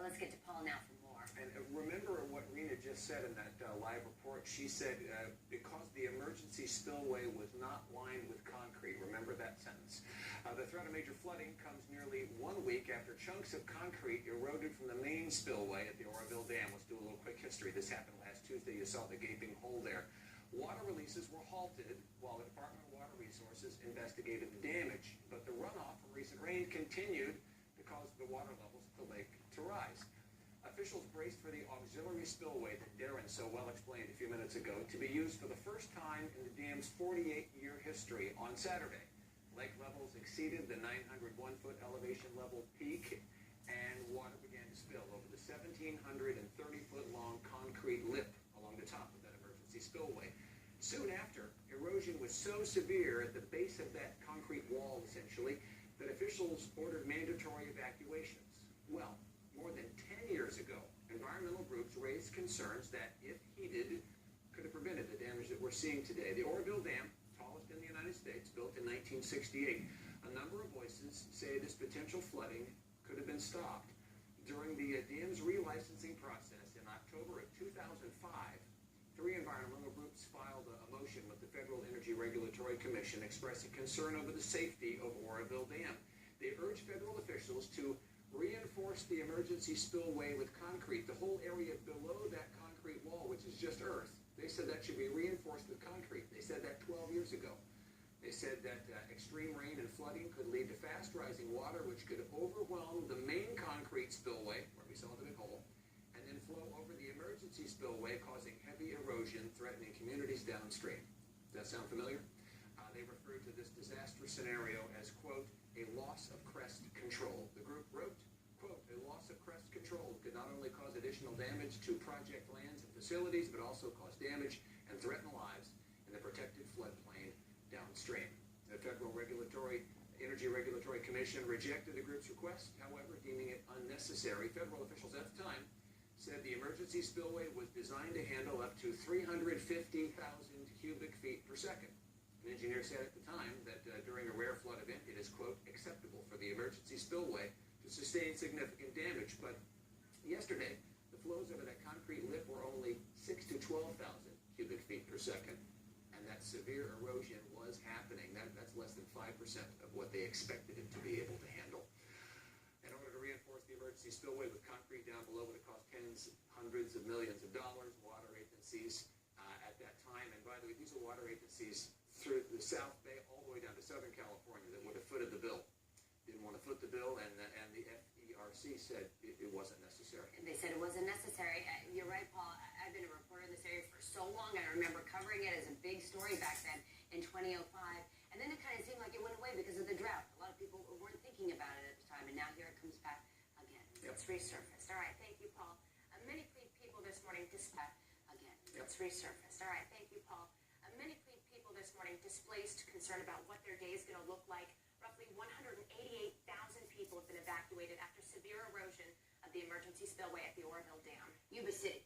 let's get to Paul now for more. And remember what Rena just said in that live report. She said because the emergency spillway was not lined with concrete. Remember that sentence. The threat of major flooding comes nearly 1 week after chunks of concrete eroded from the main spillway at the Orville Dam. Let's do a little quick history. This happened last Tuesday. You saw the gaping hole there. Water releases were halted while the Department of Water Resources investigated the damage. But the runoff from recent rain continued to cause the water levels of the lake to rise. Officials braced for the auxiliary spillway that Darren so well explained a few minutes ago to be used for the first time in the dam's 48-year history on Saturday. Lake levels exceeded the 901-foot elevation level peak, and water began to spill over the 1,730-foot-long concrete lip along the top of that emergency spillway. Soon after, erosion was so severe at the base of that concrete wall, essentially, that officials ordered mandatory evacuations. Well, more than 10 years ago, environmental groups raised concerns that, if heeded, could have prevented the damage that we're seeing today. The Orville Dam, tallest in the United States, built in 1968. A number of voices say this potential flooding could have been stopped. During the dam's relicensing process in October of 2005, 3 environmental groups filed a motion with the Federal Energy Regulatory Commission expressing concern over the safety of Orville Dam. They urged federal officials to reinforce the emergency spillway with concrete. The whole area below that concrete wall, which is just earth, they said that should be reinforced with concrete. They said that 12 years ago. They said that extreme rain and flooding could lead to fast rising water, which could overwhelm the main concrete spillway, where we saw the big hole, and then flow over the emergency spillway, causing heavy erosion, threatening communities downstream. Does that sound familiar? They referred to this disastrous scenario as, quote, a loss of crest control. The group wrote, quote, a loss of crest control could not only cause additional damage to project lands and facilities, but also cause damage and threaten lives in the protected floodplain downstream. The Federal Energy Regulatory Commission rejected the group's request, however, deeming it unnecessary. Federal officials at the time said the emergency spillway was designed to handle up to 350,000 cubic feet per second. An engineer said at the time that during a rare flood event, it is, quote, acceptable for the emergency spillway to sustain significant damage. But yesterday, the flows over that concrete lip were only 6,000 to 12,000 cubic feet per second. And that severe erosion was happening. That's less than 5% of what they expected it to be able to handle. In order to reinforce the emergency spillway with concrete down below would have cost tens, hundreds of millions of dollars. Water agencies at that time, and by the way, these are water agencies through the South Bay all the way down to Southern California that would have footed the bill. Didn't want to foot the bill, and the FERC said it wasn't necessary. They said it wasn't necessary. You're right, Paul. I've been a reporter in this area for so long, and I remember covering it as a big story back then in 2005. And then it kind of seemed like it went away because of the drought. A lot of people weren't thinking about it at the time, and now here it comes back again. Yep. It's resurfaced. All right, thank you, Paul. Many people this morning dispatched again. Yep. It's resurfaced. All right, thank you, Paul. Many people this morning displaced, concerned about what their day is going to look like. Roughly 188,000 people have been evacuated after severe erosion of the emergency spillway at the Orville Dam. Yuba City.